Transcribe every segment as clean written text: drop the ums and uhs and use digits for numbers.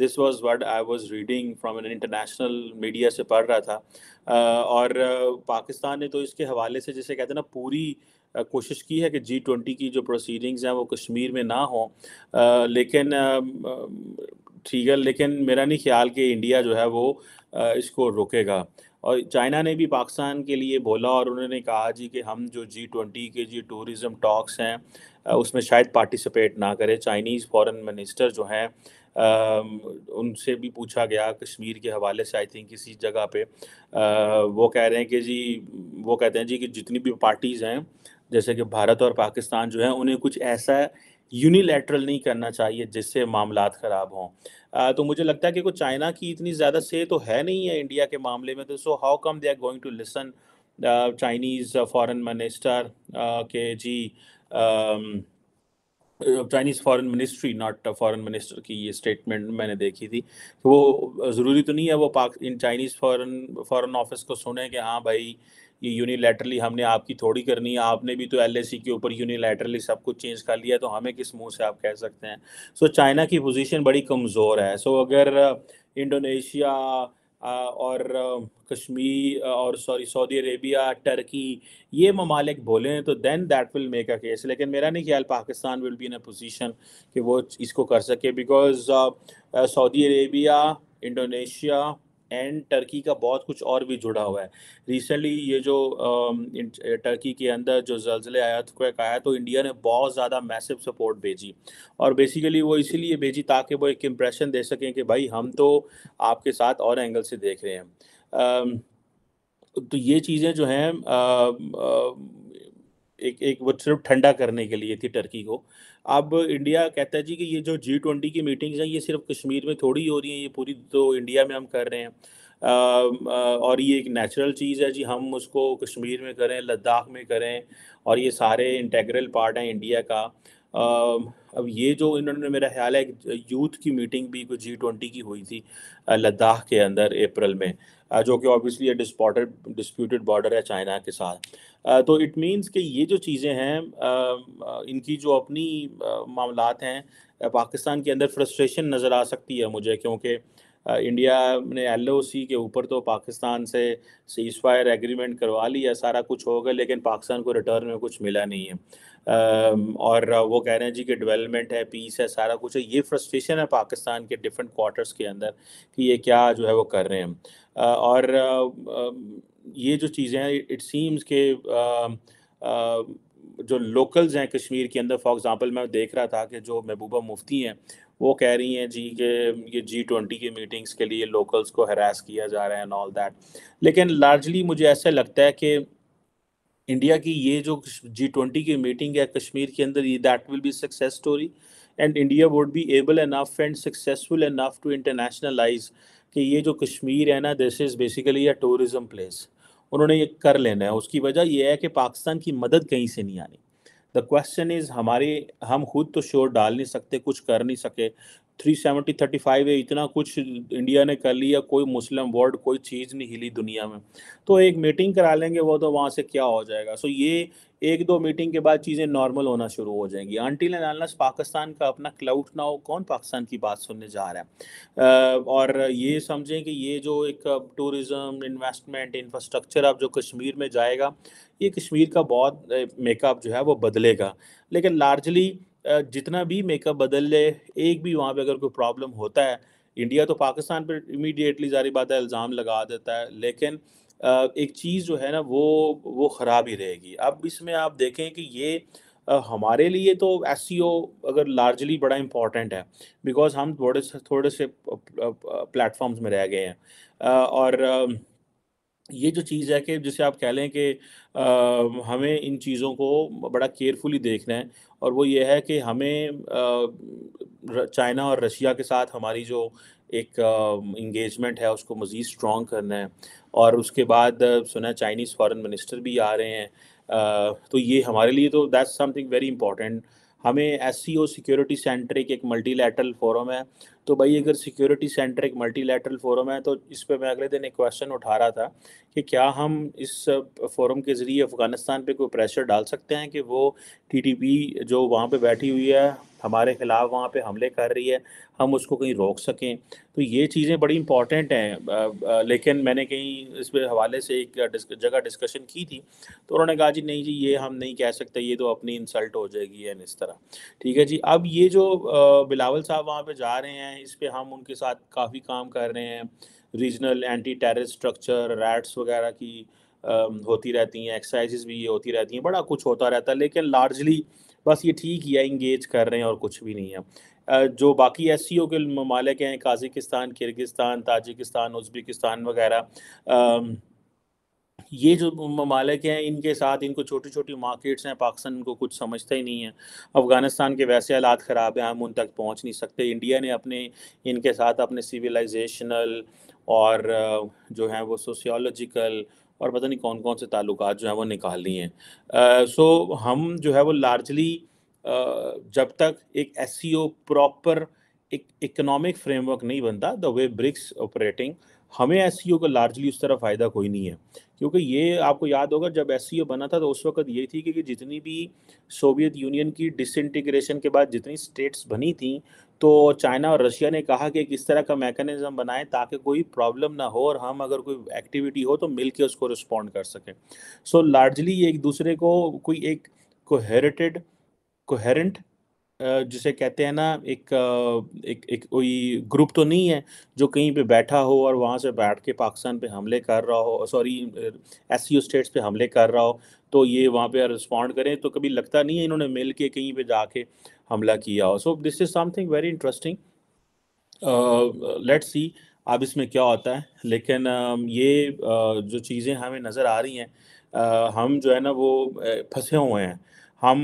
This was what I was reading from an international media سے پڑھ رہا تھا. اور پاکستان نے تو اس کے حوالے سے جیسے کہتے ہیں نا پوری کوشش کی ہے کہ G20 کی جو پروسیڈنگز ہیں وہ کشمیر میں نہ ہوں. لیکن ٹھیک ہے، لیکن میرا نہیں خیال کہ انڈیا جو ہے وہ اس کو روکے گا. اور چائنا نے بھی پاکستان کے لیے بولا، اور انہوں نے کہا جی کہ ہم جو G20 کے ٹورزم ٹاکس ہیں اس میں شاید پارٹیسپیٹ نہ کرے. چائنیز فارن منسٹر جو ہیں ان سے بھی پوچھا گیا کشمیر کے حوالے سے، آئی تھنک کسی جگہ پہ وہ کہہ رہے ہیں کہ وہ کہتے ہیں جی کہ جتنی بھی پارٹیز ہیں جیسے کہ بھارت اور پاکستان جو ہیں انہیں کچھ ایسا یونیلیٹرل نہیں کرنا چاہیے جس سے معاملات خراب ہوں. تو مجھے لگتا ہے کہ کوئی چائنا کی اتنی زیادہ سے تو ہے نہیں ہے انڈیا کے معاملے میں، تو so how come they are going to listen Chinese foreign minister کہ جی Chinese foreign ministry, not foreign minister کی یہ اسٹیٹمنٹ میں نے دیکھی تھی. وہ ضروری تو نہیں ہے وہ ان چائنیز فارن آفس کو سنیں کہ ہاں بھائی یہ یونیلیٹرلی ہم نے آپ کی تھوڑی کرنی ہے، آپ نے بھی تو LAC کے اوپر یونیلیٹرلی سب کچھ چینج کر لیا، تو ہمیں کس منہ سے آپ کہہ سکتے ہیں. سو چائنا کی پوزیشن بڑی کمزور ہے. سو اگر انڈونیشیا اور کشمیر اور سعودی عربیہ، ٹرکی، یہ ممالک بولیں تو then that will make a case. لیکن میرا نہیں خیال Pakistan will be in a position کہ وہ اس کو کر سکے، because Saudi Arabia, Indonesia and Turkey کا بہت کچھ اور بھی جڑا ہوا ہے. ریسنٹلی یہ جو ٹرکی کے اندر جو زلزلے آیا تو انڈیا نے بہت زیادہ میسو سپورٹ بھیجی، اور بیسیکلی وہ اسی لیے بھیجی تاکہ وہ ایک امپریشن دے سکیں کہ بھائی ہم تو آپ کے ساتھ اور اینگل سے دیکھ رہے ہیں. تو یہ چیزیں جو ہیں ایک وہ صرف ٹھنڈا کرنے کے لیے تھی ٹرکی کو. اب انڈیا کہتا ہے جی کہ یہ جو G20 کی میٹنگز ہیں یہ صرف کشمیر میں تھوڑی ہو رہی ہیں، یہ پوری تو انڈیا میں ہم کر رہے ہیں. اور یہ ایک نیچرل چیز ہے جی، ہم اس کو کشمیر میں کریں، لداخ میں کریں، اور یہ سارے انٹیگرل پارٹ ہیں انڈیا کا. اب یہ جو انہوں نے، میرا خیال ہے یوتھ کی میٹنگ بھی کوئی G20 کی ہوئی تھی لداخ کے اندر اپریل میں، جو کہ اوبیسلی ڈسپیوٹڈ بارڈر ہے چائنا کے ساتھ. تو اٹ مینس کہ یہ جو چیزیں ہیں ان کی جو اپنی معاملات ہیں، پاکستان کے اندر فرسٹریشن نظر آ سکتی ہے مجھے، کیونکہ انڈیا نے LOC کے اوپر تو پاکستان سے سیز فائر ایگریمنٹ کروا لیا، سارا کچھ ہو گیا، لیکن پاکستان کو ریٹرن میں کچھ ملا نہیں ہے. اور وہ کہہ رہے ہیں جی کہ ڈیولپمنٹ ہے، پیس ہے، سارا کچھ ہے. یہ فرسٹریشن ہے پاکستان کے ڈفرینٹ کوارٹرز کے اندر کہ یہ کیا جو ہے وہ کر رہے ہیں. اور یہ جو چیزیں ہیں اٹ سیمز کہ جو لوکلز ہیں کشمیر کے اندر، فار ایگزامپل میں دیکھ رہا تھا کہ جو محبوبہ مفتی ہیں وہ کہہ رہی ہیں جی کہ یہ G20 کی میٹنگز کے لیے لوکلز کو ہراس کیا جا رہا ہے اینڈ آل دیٹ. لیکن لارجلی مجھے ایسا لگتا ہے کہ انڈیا کی یہ جو G20 کی میٹنگ ہے کشمیر کے اندر، یہ that will be success story, and India would be able enough and successful enough to internationalize کہ یہ جو کشمیر ہے نا، this is basically a tourism place. انہوں نے یہ کر لینا ہے. اس کی وجہ یہ ہے کہ پاکستان کی مدد کہیں سے نہیں آنی. دا کوشچن از ہم خود تو شور ڈال نہیں سکتے، کچھ کر نہیں سکے. 370-35 ہے، اتنا کچھ انڈیا نے کر لیا، کوئی مسلم ورلڈ کوئی چیز نہیں ہلی دنیا میں. تو ایک میٹنگ کرا لیں گے وہ تو وہاں سے کیا ہو جائے گا. سو یہ 1-2 میٹنگ کے بعد چیزیں نارمل ہونا شروع ہو جائیں گی. انٹل اینڈ انلیس پاکستان کا اپنا کلاؤٹ نہ ہو، کون پاکستان کی بات سننے جا رہا ہے. اور یہ سمجھیں کہ یہ جو ایک ٹورزم، انویسٹمنٹ، انفراسٹرکچر اب جو کشمیر میں جائے گا، یہ کشمیر کا بہت میک اپ جو ہے وہ بدلے گا. لیکن لارجلی جتنا بھی میک اپ بدل لے، ایک بھی وہاں پہ اگر کوئی پرابلم ہوتا ہے، انڈیا تو پاکستان پہ امیڈیٹلی ظاہری بات ہے الزام لگا دیتا ہے، لیکن ایک چیز جو ہے نا وہ خراب ہی رہے گی. اب اس میں آپ دیکھیں کہ یہ ہمارے لیے تو SCO اگر لارجلی بڑا امپورٹنٹ ہے، بیکاز ہم تھوڑے سے پلیٹ فارمز میں رہ گئے ہیں. اور یہ جو چیز ہے کہ جسے آپ کہہ لیں کہ ہمیں ان چیزوں کو بڑا کیئرفلی دیکھنا ہے، اور وہ یہ ہے کہ ہمیں چائنا اور رشیا کے ساتھ ہماری جو ایک انگیجمنٹ ہے اس کو مزید اسٹرانگ کرنا ہے. اور اس کے بعد سنا چائنیز فارن منسٹر بھی آ رہے ہیں، تو یہ ہمارے لیے تو that's some thing very important. ہمیں SCO سیکیورٹی سینٹر ایک ملٹی لیٹرل فورم ہے تو بھائی اگر سیکیورٹی سینٹر ایک ملٹی لیٹرل فورم ہے تو اس پہ میں اگلے دن ایک کویشچن اٹھا رہا تھا کہ کیا ہم اس فورم کے ذریعے افغانستان پہ کوئی پریشر ڈال سکتے ہیں کہ وہ ٹی ٹی پی جو وہاں پہ بیٹھی ہوئی ہے ہمارے خلاف وہاں پہ حملے کر رہی ہے ہم اس کو کہیں روک سکیں. تو یہ چیزیں بڑی امپورٹنٹ ہیں. لیکن میں نے کہیں اس پہ حوالے سے ایک جگہ ڈسکشن کی تھی تو انہوں نے کہا جی نہیں جی یہ ہم نہیں کہہ سکتے, یہ تو اپنی انسلٹ ہو جائے گی اس طرح. ٹھیک ہے جی. اب یہ جو بلاول صاحب وہاں پہ جا رہے ہیں اس پہ ہم ان کے ساتھ کافی کام کر رہے ہیں. Regional anti terrorist structure RATS وغیرہ کی ہوتی رہتی ہیں, ایکسرسائزز بھی یہ ہوتی رہتی ہیں, بڑا کچھ ہوتا رہتا ہے, لیکن لارجلی بس یہ ٹھیک ہی ہے, انگیج کر رہے ہیں اور کچھ بھی نہیں ہے. جو باقی ایس سی او کے ممالک ہیں قازقستان, کرگستان, تاجکستان, ازبکستان وغیرہ, یہ جو ممالک ہیں ان کے ساتھ ان کو چھوٹی چھوٹی مارکیٹس ہیں, پاکستان ان کو کچھ سمجھتا ہی نہیں ہے. افغانستان کے ویسے حالات خراب ہیں, ہم ان تک پہنچ نہیں سکتے. انڈیا نے اپنے ان کے ساتھ اپنے سویلائزیشنل اور جو ہیں وہ سوسیولوجیکل اور پتہ نہیں کون کون سے تعلقات جو ہیں وہ نکال لیے ہیں. سو ہم جو ہے وہ لارجلی جب تک ایک ایس سی او پراپر ایک اکنامک فریم ورک نہیں بنتا, دا وے برکس آپریٹنگ, ہمیں ایس سی او کا لارجلی اس طرح فائدہ کوئی نہیں ہے. کیونکہ یہ آپ کو یاد ہوگا جب ایس سی او بنا تھا تو اس وقت یہ تھی کہ جتنی بھی سوویت یونین کی ڈس انٹیگریشن کے بعد جتنی اسٹیٹس بنی تھیں تو چائنا اور رشیا نے کہا کہ کس طرح کا میکانزم بنائیں تاکہ کوئی پرابلم نہ ہو اور ہم اگر کوئی ایکٹیویٹی ہو تو مل کے اس کو رسپونڈ کر سکیں. سو لارجلی یہ ایک دوسرے کو کوئی ایک کوہیرنٹ جسے کہتے ہیں نا ایک کوئی گروپ تو نہیں ہے جو کہیں پہ بیٹھا ہو اور وہاں سے بیٹھ کے پاکستان پہ حملے کر رہا ہو, سوری ایس سی او اسٹیٹس پہ حملے کر رہا ہو تو یہ وہاں پہ رسپونڈ کریں. تو کبھی لگتا نہیں ہے انہوں نے مل کے کہیں پہ جا کے حملہ کیا ہو. So this is something very interesting. Let see اب اس میں کیا ہوتا ہے. لیکن یہ جو چیزیں ہمیں نظر آ رہی ہیں ہم جو ہے نا وہ پھنسے ہوئے ہیں. ہم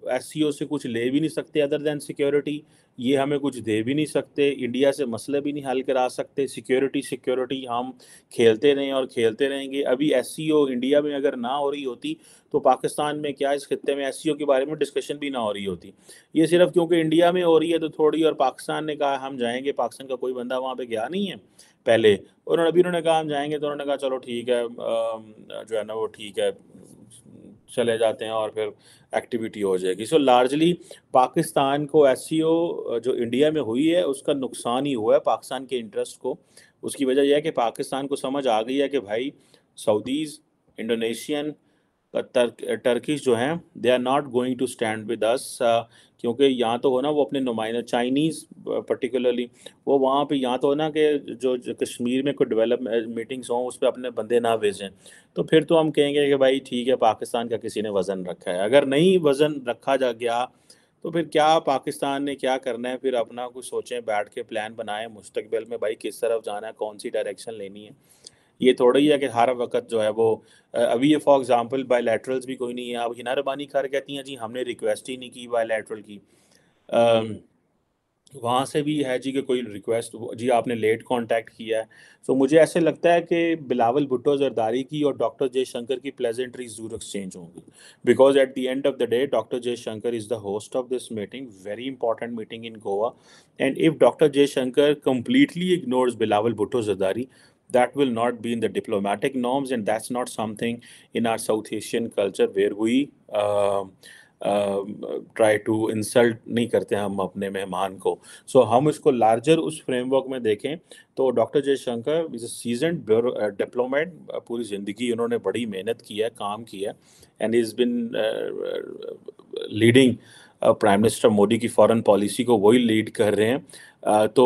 ایس سی او سے کچھ لے بھی نہیں سکتے ادر دین سیکیورٹی, یہ ہمیں کچھ دے بھی نہیں سکتے, انڈیا سے مسئلہ بھی نہیں حل کرا سکتے. سیکیورٹی ہم کھیلتے رہیں اور کھیلتے رہیں گے. ابھی ایس سی او انڈیا میں اگر نہ ہو رہی ہوتی تو پاکستان میں کیا اس خطے میں ایس سی او کے بارے میں ڈسکشن بھی نہ ہو رہی ہوتی. یہ صرف کیونکہ انڈیا میں ہو رہی ہے تو تھوڑی, اور پاکستان نے کہا ہم جائیں گے, پاکستان کا کوئی بندہ وہاں پہ گیا نہیں ہے پہلے, اور انہوں نے کہا ہم جائیں گے تو انہوں نے کہا چلو ٹھیک ہے, جو ہے نا وہ ٹھیک ہے چلے جاتے ہیں اور پھر ایکٹیویٹی ہو جائے گی. سو لارجلی پاکستان کو ایس سی او جو انڈیا میں ہوئی ہے اس کا نقصان ہی ہوا ہے پاکستان کے انٹرسٹ کو. اس کی وجہ یہ ہے کہ پاکستان کو سمجھ آ گئی ہے کہ بھائی سعودیز, انڈونیشین, ٹرکش جو ہیں they are not going to stand with us, کیونکہ یہاں تو ہونا وہ اپنے نمائندہ چائنیز پرٹیکولرلی وہ وہاں پہ یہاں تو ہونا کہ جو کشمیر میں کوئی ڈیولپ میٹنگس ہوں اس پہ اپنے بندے نہ بھیجیں. تو پھر تو ہم کہیں گے کہ بھائی ٹھیک ہے پاکستان کا کسی نے وزن رکھا ہے. اگر نہیں وزن رکھا جا گیا تو پھر کیا پاکستان نے کیا کرنا ہے, پھر اپنا کچھ سوچیں, بیٹھ کے پلان بنائیں مستقبل میں بھائی کس طرف جانا ہے, کون سی ڈائریکشن لینی ہے. یہ تھوڑا ہی ہے کہ ہر وقت جو ہے وہ ابھی یہ فار ایگزامپل بائی لیٹرلز بھی کوئی نہیں ہے. اب ہنا ربانی خیر کہتی ہیں جی ہم نے ریکویسٹ ہی نہیں کی بائی لیٹرل کی, وہاں سے بھی ہے جی کہ کوئی ریکویسٹ جی آپ نے لیٹ کانٹیکٹ کیا ہے. سو مجھے ایسے لگتا ہے کہ بلاول بھٹو زرداری کی اور ڈاکٹر جے شنکر کی پلیزنٹریز ضرور ایکسچینج ہوں گی, because at the end of the day doctor Jaishankar is the host of this meeting, very important meeting in Goa, and if doctor Jaishankar completely ignores Bilawal Bhutto Zardari, that will not be in the diplomatic norms, and that's not something in our South Asian culture where we try to insult نہیں کرتے ہم اپنے مہمان کو. سو ہم اس کو larger اس frame work میں دیکھیں تو ڈاکٹر جے شنکر از اے سیزنڈ ڈپلومیٹ, پوری زندگی انہوں نے بڑی محنت کی ہے, کام کیا ہے, and is been leading prime minister Modi کی فارن پالیسی کو وہی لیڈ کر رہے ہیں. تو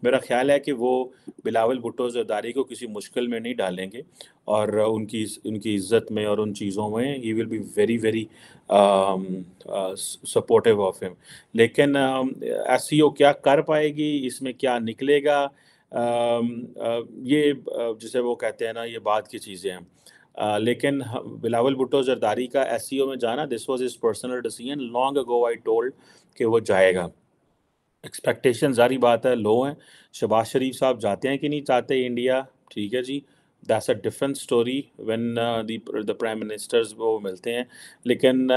میرا خیال ہے کہ وہ بلاول بھٹو زرداری کو کسی مشکل میں نہیں ڈالیں گے, اور ان کی عزت میں اور ان چیزوں میں he will be very very supportive of him. لیکن ایس سی او کیا کر پائے گی, اس میں کیا نکلے گا, یہ جسے وہ کہتے ہیں نا یہ بات کی چیزیں ہیں. لیکن بلاول بھٹو زرداری کا ایس سی او میں جانا, this was his personal decision, long اگو آئی ٹولڈ کہ وہ جائے گا. ایکسپیکٹیشن ظاہری بات ہے لو ہیں. شہباز شریف صاحب جاتے ہیں کہ نہیں چاہتے انڈیا, ٹھیک ہے جی, that's a different story when the prime ministers وہ ملتے ہیں. لیکن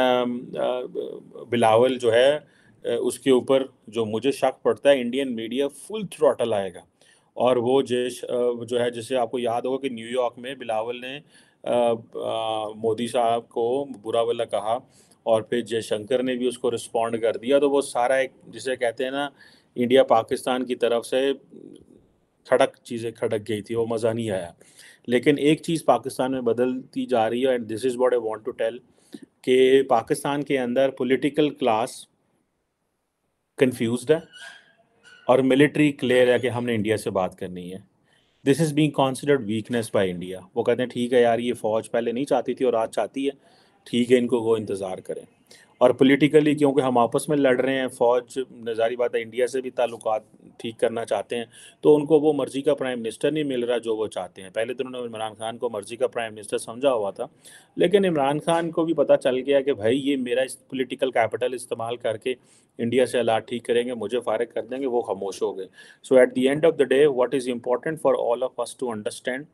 بلاول جو ہے اس کے اوپر جو مجھے شک پڑتا ہے انڈین میڈیا فل تھروٹل آئے گا، اور وہ جو ہے جسے آپ کو یاد ہوگا کہ نیو یارک میں بلاول نے مودی صاحب کو برا بھلا کہا، اور پھر جے شنکر نے بھی اس کو رسپونڈ کر دیا، تو وہ سارا ایک جسے کہتے ہیں نا انڈیا پاکستان کی طرف سے چیزیں کھڑک گئی تھی، وہ مزہ نہیں آیا۔ لیکن ایک چیز پاکستان میں بدلتی جا رہی ہے، and this is what I want to tell, کہ پاکستان کے اندر پولیٹیکل کلاس کنفیوزڈ ہے، اور ملٹری کلیئر ہے کہ ہم نے انڈیا سے بات کرنی ہے۔ This is being considered weakness by India. وہ کہتے ہیں ٹھیک ہے یار، یہ فوج پہلے نہیں چاہتی تھی اور آج چاہتی ہے، ٹھیک ہے ان کو وہ انتظار کریں۔ اور پولیٹیکلی کیونکہ ہم آپس میں لڑ رہے ہیں، فوج ظاہری بات ہے انڈیا سے بھی تعلقات ٹھیک کرنا چاہتے ہیں، تو ان کو وہ مرضی کا پرائم منسٹر نہیں مل رہا جو وہ چاہتے ہیں۔ پہلے تو انہوں نے عمران خان کو مرضی کا پرائم منسٹر سمجھا ہوا تھا، لیکن عمران خان کو بھی پتہ چل گیا کہ بھائی یہ میرا پولیٹیکل کیپٹل استعمال کر کے انڈیا سے حالات ٹھیک کریں گے، مجھے فارغ کر دیں گے، وہ خاموش ہو گئے۔ So at the end of the day what is important for all of us to understand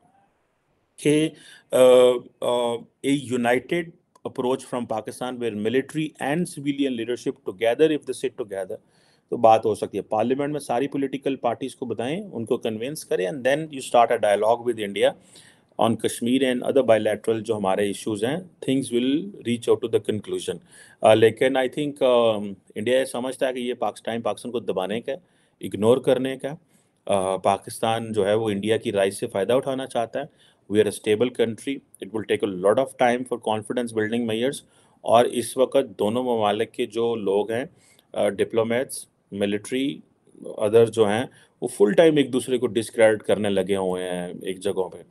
کہ a united approach from Pakistan where military and civilian leadership together, if they sit together, تو بات ہو سکتی ہے۔ Parliament میں ساری political parties کو بتائیں، ان کو کنونس کریں، and then you start a dialogue with India on Kashmir and other bilateral جو ہمارے ایشوز ہیں، things will reach out to the conclusion. لیکن آئی تھنک انڈیا یہ سمجھتا ہے کہ یہ پاکستان کو دبانے کا ہے، اگنور کرنے کا ہے۔ پاکستان جو ہے وہ انڈیا کی رائے سے فائدہ اٹھانا چاہتا ہے۔ We are a stable country, it will take a lot of time for confidence building measures, اور اس وقت دونوں ممالک کے جو لوگ ہیں، ڈپلومیٹس، ملٹری، ادر جو ہیں، وہ فل ٹائم ایک دوسرے کو ڈسکریڈٹ کرنے لگے ہوئے ہیں ایک جگہوں پہ۔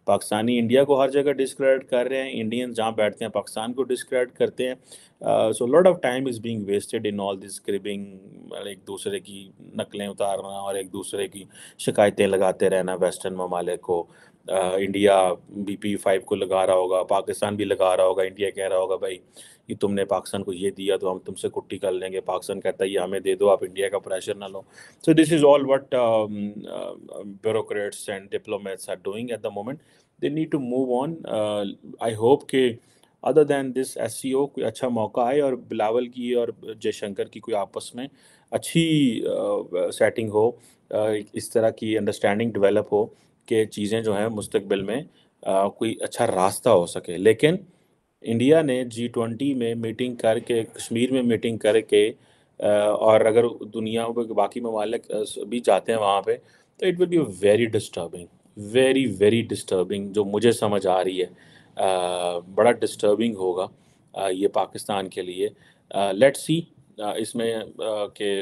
پاکستانی انڈیا کو ہر جگہ ڈسکریڈٹ کر رہے ہیں، انڈینز جہاں بیٹھتے ہیں پاکستان کو ڈسکریڈٹ کرتے ہیں۔ So lot of time is being wasted in all this curbing, ایک دوسرے کی نقلیں اتارنا اور ایک دوسرے کی شکایتیں لگاتے رہنا ویسٹرن ممالک کو۔ انڈیا BP5 کو لگا رہا ہوگا، پاکستان بھی لگا رہا ہوگا، انڈیا کہہ رہا ہوگا بھائی کہ تم نے پاکستان کو یہ دیا تو ہم تم سے کٹی کر لیں گے، پاکستان کہتا ہے یہ ہمیں دے دو، آپ انڈیا کا پریشر نہ لو۔ So this is all what bureaucrats and diplomats are doing at the moment. They need to move on. I hope کہ ادر دین دس SCO کوئی اچھا موقع آئے، اور بلاول کی اور جے شنکر کی کوئی آپس میں اچھی سیٹنگ ہو، اس طرح کی انڈرسٹینڈنگ ڈیولپ ہو کہ چیزیں جو ہیں مستقبل میں کوئی اچھا راستہ ہو سکے۔ لیکن انڈیا نے G20 میں میٹنگ کر کے، کشمیر میں میٹنگ کر کے، اور اگر دنیا میں باقی ممالک بھی جاتے ہیں وہاں پہ، تو it will be very disturbing, very very disturbing, جو مجھے سمجھ آ رہی ہے بڑا ڈسٹربنگ ہوگا یہ پاکستان کے لیے۔ لیٹ سی اس میں کہ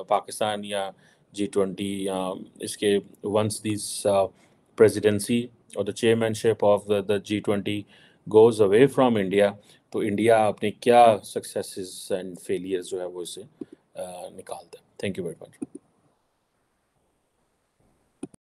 پاکستان یا G20 یا اس کے once this presidency or the chairmanship of the G20 goes away from India، تو انڈیا اپنے کیا سکسیسز اینڈ فیلیئرز جو ہے وہ اسے نکالتا ہے۔ Thank you very much.